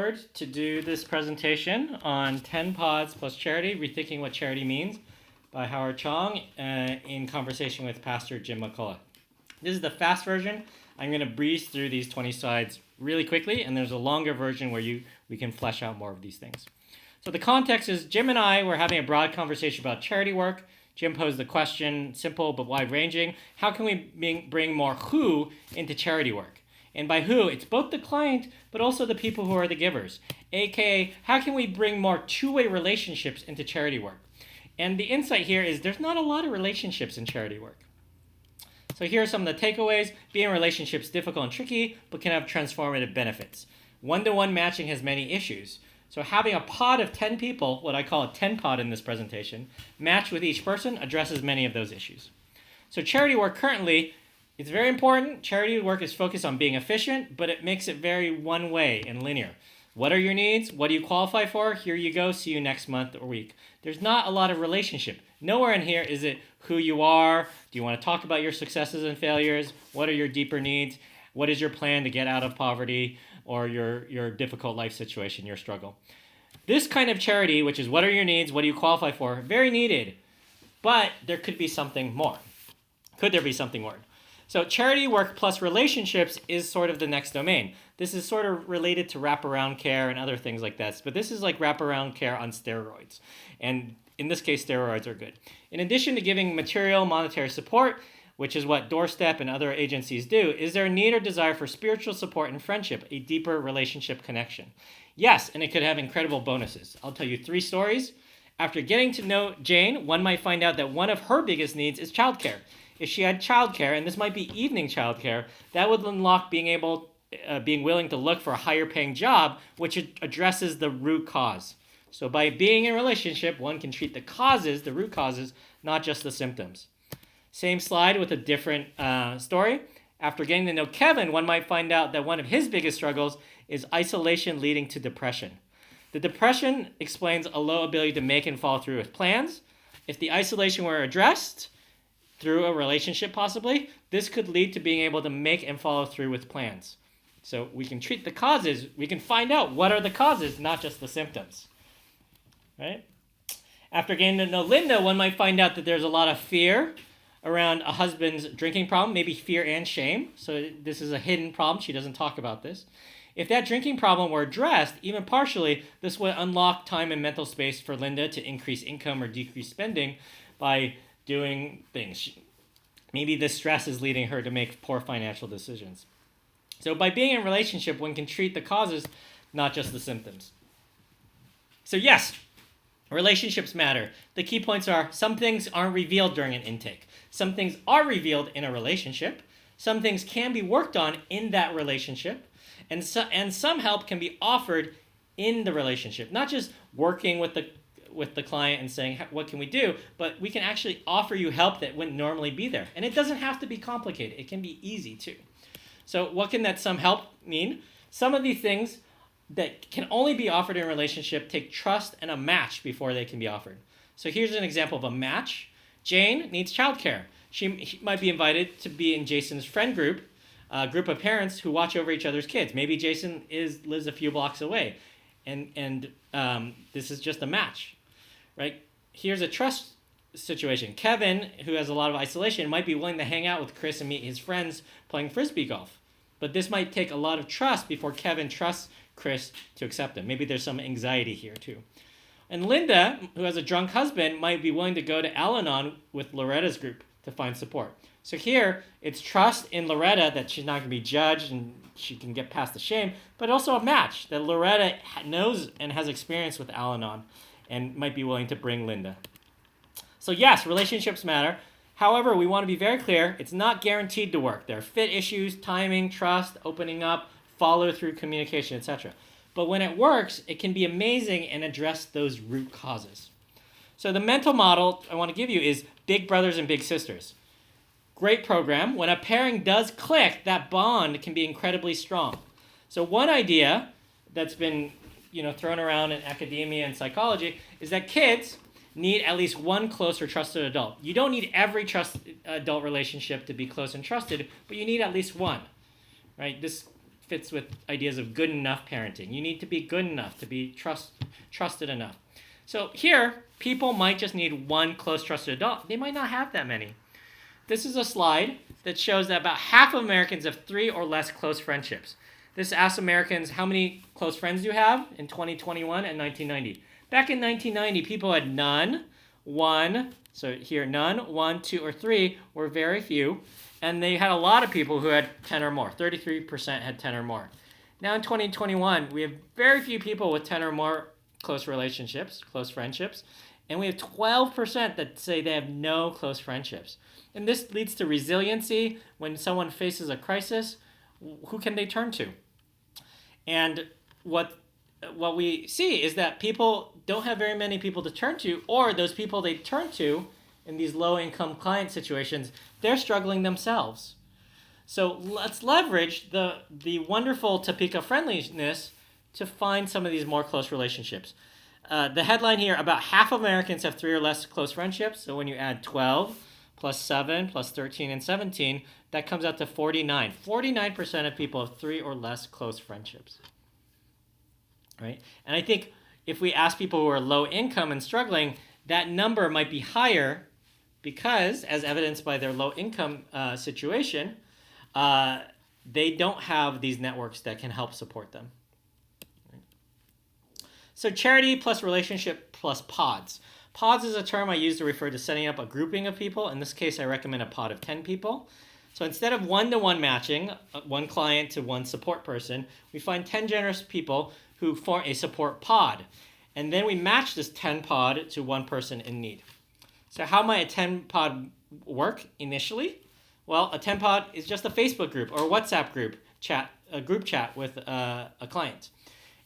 forward to do this presentation on 10 Pods plus Charity, Rethinking What Charity Means by Howard Chong in conversation with Pastor Jim McCullough. This is the fast version. I'm going to breeze through these 20 slides really quickly, and there's a longer version where we can flesh out more of these things. So the context is Jim and I were having a broad conversation about charity work. Jim posed the question, simple but wide-ranging, how can we bring more who into charity work? And by who, it's both the client, but also the people who are the givers. AKA, how can we bring more two-way relationships into charity work? And the insight here is there's not a lot of relationships in charity work. So here are some of the takeaways. Being in relationships is difficult and tricky, but can have transformative benefits. One-to-one matching has many issues. So having a pod of 10 people, what I call a 10 pod in this presentation, match with each person addresses many of those issues. So charity work currently, it's very important. Charity work is focused on being efficient, but it makes it very one way and linear. What are your needs? What do you qualify for? Here you go. See you next month or week. There's not a lot of relationship. Nowhere in here is it who you are. Do you want to talk about your successes and failures? What are your deeper needs? What is your plan to get out of poverty or your difficult life situation, your struggle? This kind of charity, which is what are your needs? What do you qualify for? Very needed. But there could be something more. Could there be something more? So charity work plus relationships is sort of the next domain. This is sort of related to wraparound care and other things like that. But this is like wraparound care on steroids. And in this case, steroids are good. In addition to giving material, monetary support, which is what Doorstep and other agencies do, is there a need or desire for spiritual support and friendship, a deeper relationship connection? Yes, and it could have incredible bonuses. I'll tell you 3 stories. After getting to know Jane, one might find out that one of her biggest needs is childcare. If she had childcare, and this might be evening childcare, that would unlock being willing to look for a higher paying job, which addresses the root cause. So by being in a relationship, one can treat the causes, the root causes, not just the symptoms. Same slide with a different story. After getting to know Kevin, one might find out that one of his biggest struggles is isolation leading to depression. The depression explains a low ability to make and follow through with plans. If the isolation were addressed through a relationship possibly, this could lead to being able to make and follow through with plans. So we can treat the causes. We can find out what are the causes, not just the symptoms. Right? After getting to know Linda, one might find out that there's a lot of fear around a husband's drinking problem, maybe fear and shame. So this is a hidden problem. She doesn't talk about this. If that drinking problem were addressed, even partially, this would unlock time and mental space for Linda to increase income or decrease spending by doing things. Maybe this stress is leading her to make poor financial decisions. So by being in a relationship, one can treat the causes, not just the symptoms. So yes, relationships matter. The key points are some things aren't revealed during an intake. Some things are revealed in a relationship. Some things can be worked on in that relationship. And some help can be offered in the relationship. Not just working with the client and saying, what can we do? But we can actually offer you help that wouldn't normally be there. And it doesn't have to be complicated. It can be easy too. So what can that some help mean? Some of these things that can only be offered in a relationship take trust and a match before they can be offered. So here's an example of a match. Jane needs childcare. She might be invited to be in Jason's friend group, a group of parents who watch over each other's kids. Maybe Jason lives a few blocks away, and this is just a match, right? Here's a trust situation. Kevin, who has a lot of isolation, might be willing to hang out with Chris and meet his friends playing frisbee golf. But this might take a lot of trust before Kevin trusts Chris to accept him. Maybe there's some anxiety here too. And Linda, who has a drunk husband, might be willing to go to Al-Anon with Loretta's group to find support. So here, it's trust in Loretta that she's not going to be judged and she can get past the shame, but also a match that Loretta knows and has experience with Al-Anon and might be willing to bring Linda. So yes, relationships matter. However, we want to be very clear, it's not guaranteed to work. There are fit issues, timing, trust, opening up, follow-through communication, etc. But when it works, it can be amazing and address those root causes. So the mental model I want to give you is big brothers and big sisters. Great program. When a pairing does click, that bond can be incredibly strong. So one idea that's been thrown around in academia and psychology is that kids need at least one close or trusted adult. You don't need every trusted adult relationship to be close and trusted, but you need at least one. Right? This fits with ideas of good enough parenting. You need to be good enough to be trusted enough. So here, people might just need one close trusted adult. They might not have that many. This is a slide that shows that about half of Americans have 3 or less close friendships. This asks Americans, how many close friends do you have in 2021 and 1990? Back in 1990, people had none, one, so here none, 1, 2, or 3 were very few, and they had a lot of people who had 10 or more. 33% had 10 or more. Now in 2021, we have very few people with 10 or more close relationships, close friendships, and we have 12% that say they have no close friendships. And this leads to resiliency. When someone faces a crisis, who can they turn to? And what we see is that people don't have very many people to turn to, or those people they turn to in these low-income client situations, they're struggling themselves. So let's leverage the wonderful Topeka friendliness to find some of these more close relationships. The headline here, about half of Americans have 3 or less close friendships. So when you add 12 plus 7 plus 13 and 17, that comes out to 49. 49% of people have 3 or less close friendships. Right? And I think if we ask people who are low income and struggling, that number might be higher because, as evidenced by their low income situation, they don't have these networks that can help support them. So charity plus relationship plus pods. Pods is a term I use to refer to setting up a grouping of people. In this case, I recommend a pod of 10 people. So instead of one-to-one matching, one client to one support person, we find 10 generous people who form a support pod. And then we match this 10 pod to one person in need. So how might a 10 pod work initially? Well, a 10 pod is just a Facebook group or a WhatsApp group chat, a group chat with a client.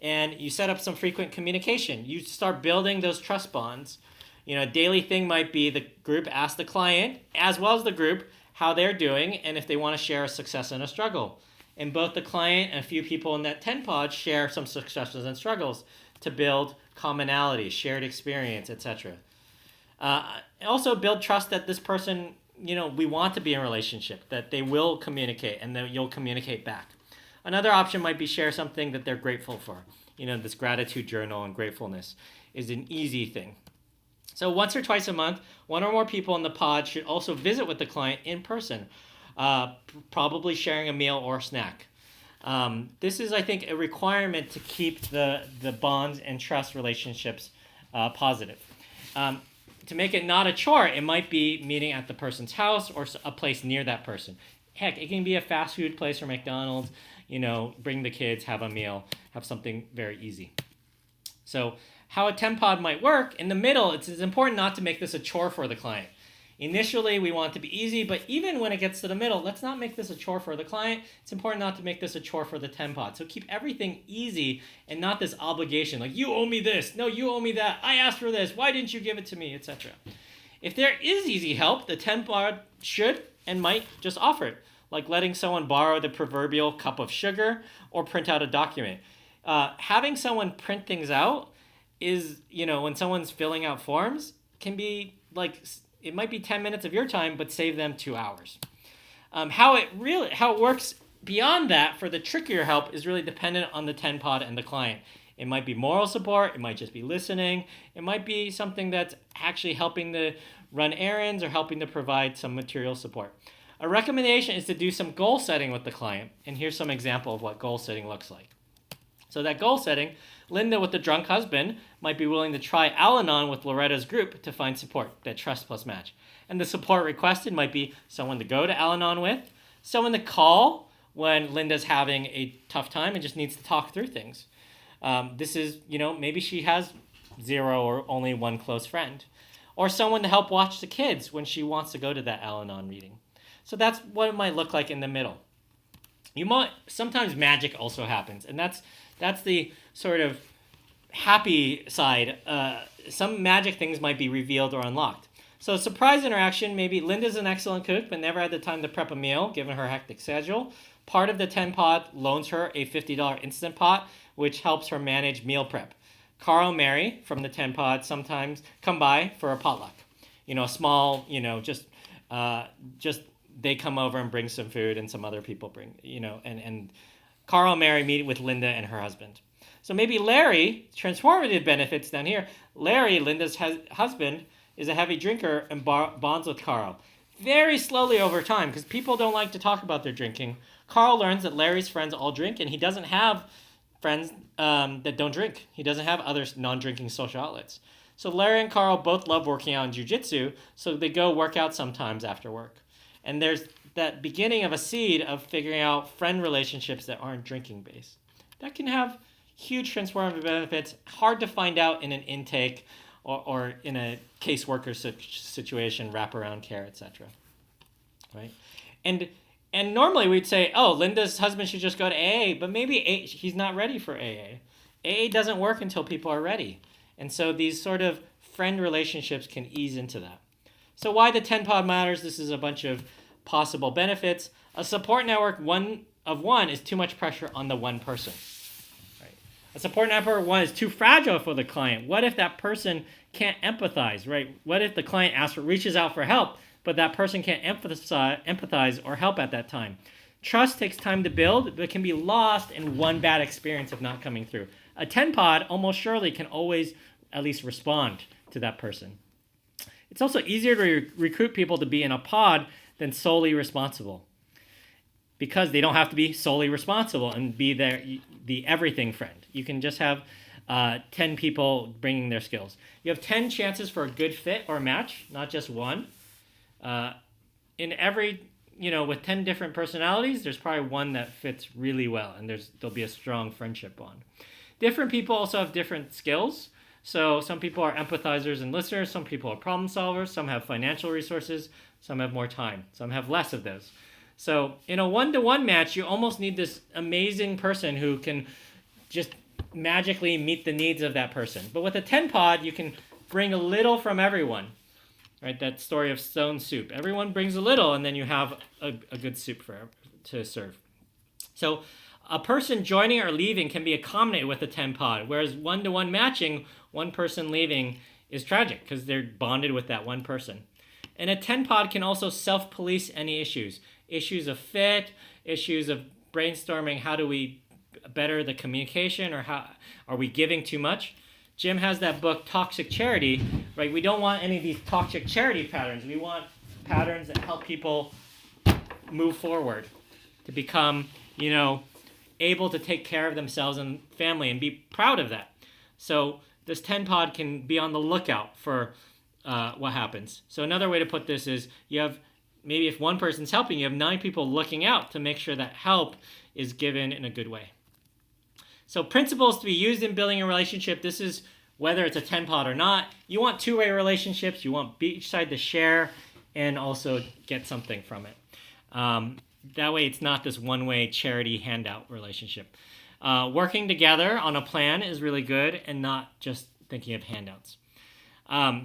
And you set up some frequent communication. You start building those trust bonds. You know, a daily thing might be the group asks the client, as well as the group, how they're doing and if they want to share a success and a struggle. And both the client and a few people in that 10 pod share some successes and struggles to build commonality, shared experience, etc. Also build trust that this person, you know, we want to be in a relationship, that they will communicate and that you'll communicate back. Another option might be share something that they're grateful for. You know, this gratitude journal and gratefulness is an easy thing. So once or twice a month, one or more people in the pod should also visit with the client in person, probably sharing a meal or a snack. This is, I think, a requirement to keep the bonds and trust relationships positive. To make it not a chore, it might be meeting at the person's house or a place near that person. Heck, it can be a fast food place or McDonald's. You know, bring the kids, have a meal, have something very easy. So how a 10 pod might work, in the middle, it's important not to make this a chore for the client. Initially, we want it to be easy, but even when it gets to the middle, let's not make this a chore for the client. It's important not to make this a chore for the 10 pod. So keep everything easy and not this obligation, like you owe me this, no, you owe me that, I asked for this, why didn't you give it to me, etc. If there is easy help, the 10 pod should and might just offer it, like letting someone borrow the proverbial cup of sugar or print out a document. Having someone print things out is, you know, when someone's filling out forms, can be like, it might be 10 minutes of your time, but save them 2 hours. How it works beyond that for the trickier help is really dependent on the 10 pod and the client. It might be moral support, it might just be listening, it might be something that's actually helping to run errands or helping to provide some material support. A recommendation is to do some goal setting with the client, and here's some example of what goal setting looks like. So that goal setting, Linda with the drunk husband might be willing to try Al-Anon with Loretta's group to find support, that trust plus match. And the support requested might be someone to go to Al-Anon with, someone to call when Linda's having a tough time and just needs to talk through things. This is, you know, maybe she has 0 or only one close friend. Or someone to help watch the kids when she wants to go to that Al-Anon meeting. So that's what it might look like in the middle. Sometimes magic also happens, and that's the sort of happy side. Some magic things might be revealed or unlocked. So surprise interaction, maybe Linda's an excellent cook, but never had the time to prep a meal, given her hectic schedule. Part of the 10 pot loans her a $50 Instant Pot, which helps her manage meal prep. Carl and Mary from the 10 pod sometimes come by for a potluck. You know, a small, you know, just they come over and bring some food and some other people bring, you know, and Carl and Mary meet with Linda and her husband. So maybe Larry, transformative benefits down here. Larry, Linda's husband, is a heavy drinker and bonds with Carl. Very slowly over time, because people don't like to talk about their drinking. Carl learns that Larry's friends all drink, and he doesn't have friends that don't drink. He doesn't have other non-drinking social outlets. So Larry and Carl both love working out in jiu-jitsu, so they go work out sometimes after work. And there's that beginning of a seed of figuring out friend relationships that aren't drinking based. That can have huge transformative benefits, hard to find out in an intake or in a caseworker situation, wraparound care, etc. Right? And normally we'd say, oh, Linda's husband should just go to AA, but maybe he's not ready for AA. AA doesn't work until people are ready. And so these sort of friend relationships can ease into that. So why the 10 pod matters, this is a bunch of possible benefits. A support network one is too much pressure on the one person. Right? A support network one is too fragile for the client. What if that person can't empathize, right? What if the client reaches out for help, but that person can't empathize or help at that time? Trust takes time to build, but can be lost in one bad experience of not coming through. A 10 pod almost surely can always at least respond to that person. It's also easier to recruit people to be in a pod than solely responsible, because they don't have to be solely responsible and be the everything friend. You can just have 10 people bringing their skills. You have 10 chances for a good fit or match, not just one. In every, with 10 different personalities, there's probably one that fits really well, and there'll be a strong friendship bond. Different people also have different skills. So some people are empathizers and listeners, some people are problem solvers, some have financial resources, some have more time, some have less of those. So in a one-to-one match, you almost need this amazing person who can just magically meet the needs of that person. But with a 10 pod, you can bring a little from everyone, right? That story of stone soup. Everyone brings a little, and then you have a good soup to serve. So a person joining or leaving can be accommodated with a 10 pod, whereas one-to-one matching, one person leaving is tragic because they're bonded with that one person. And a 10 pod can also self-police any issues of fit, issues of brainstorming, how do we better the communication, or how are we giving too much? Jim has that book, Toxic Charity, right? We don't want any of these toxic charity patterns. We want patterns that help people move forward to become, able to take care of themselves and family and be proud of that. So this 10 pod can be on the lookout for what happens. So another way to put this is you have, maybe if one person's helping, you have 9 people looking out to make sure that help is given in a good way. So principles to be used in building a relationship. This is whether it's a 10 pod or not. You want two-way relationships. You want each side to share and also get something from it. That way it's not this one-way charity handout relationship. Working together on a plan is really good, and not just thinking of handouts.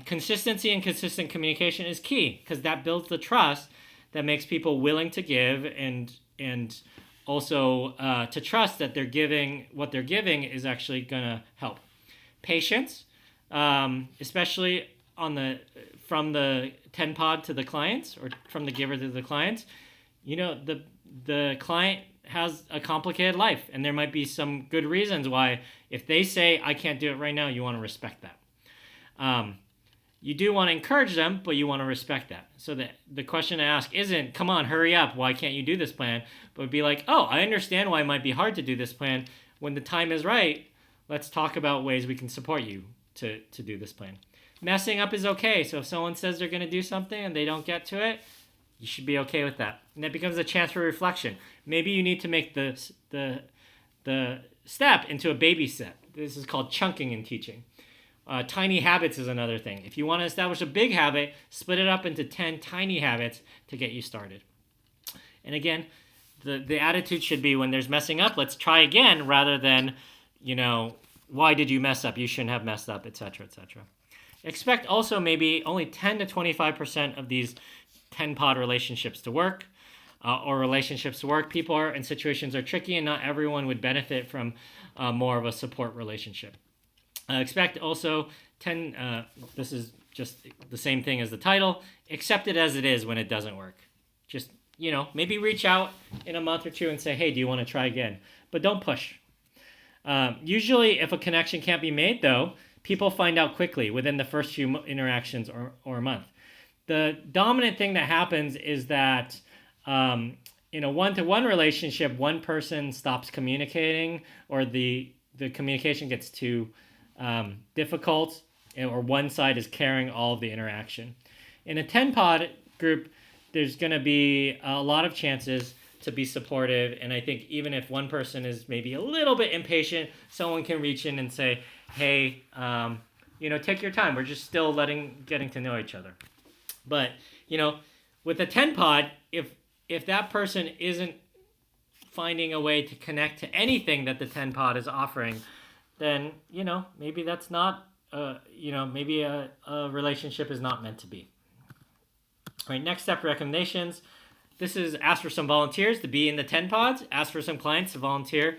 Consistency and consistent communication is key, because that builds the trust that makes people willing to give, and also to trust that what they're giving is actually going to help. Patience, especially from the 10 pod to the clients, or from the giver to the clients. The client has a complicated life, and there might be some good reasons why, if they say, I can't do it right now, you want to respect that. You do want to encourage them, but you want to respect that. So the question to ask isn't, come on, hurry up, why can't you do this plan? But would be like, oh, I understand why it might be hard to do this plan. When the time is right, let's talk about ways we can support you to do this plan. Messing up is okay. So if someone says they're going to do something and they don't get to it, you should be okay with that. And that becomes a chance for reflection. Maybe you need to make the step into a baby step. This is called chunking in teaching. Tiny habits is another thing. If you want to establish a big habit, split it up into 10 tiny habits to get you started. And again, the attitude should be, when there's messing up, let's try again, rather than, why did you mess up? You shouldn't have messed up, etc., etc. Expect also maybe only 10 to 25% of these 10 pod relationships to work, or relationships to work. People in situations are tricky, and not everyone would benefit from more of a support relationship. Expect also 10, this is just the same thing as the title, accept it as it is when it doesn't work. Just, maybe reach out in a month or two and say, hey, do you want to try again? but don't push. Usually, if a connection can't be made, though, people find out quickly within the first few interactions or a month. The dominant thing that happens is that in a one-to-one relationship, one person stops communicating, or the communication gets too difficult, or one side is carrying all of the interaction. In a 10-pod group, there's going to be a lot of chances to be supportive, and I think even if one person is maybe a little bit impatient, someone can reach in and say, hey, take your time. We're just still getting to know each other. But, with a 10-pod, if that person isn't finding a way to connect to anything that the 10-pod is offering, then, maybe that's not, maybe a relationship is not meant to be. All right, next step recommendations. This is ask for some volunteers to be in the 10 pods. Ask for some clients to volunteer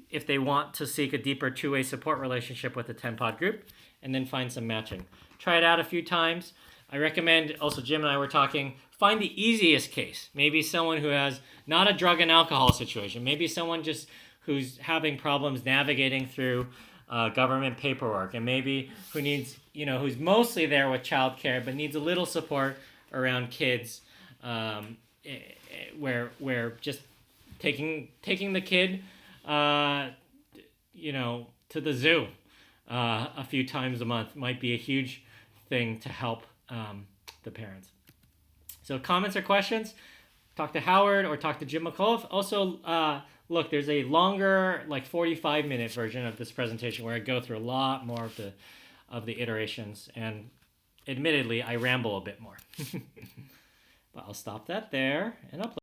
if they want to seek a deeper two-way support relationship with the 10-pod group, and then find some matching. Try it out a few times. I recommend, also Jim and I were talking, find the easiest case. Maybe someone who has not a drug and alcohol situation. Maybe someone just who's having problems navigating through government paperwork, and maybe who needs, who's mostly there with childcare, but needs a little support around kids, where just taking the kid, to the zoo a few times a month might be a huge thing to help the parents. So comments or questions, talk to Howard or talk to Jim McCullough. Also, look, there's a longer, 45-minute version of this presentation where I go through a lot more of the iterations, and admittedly, I ramble a bit more. But I'll stop that there, and I'll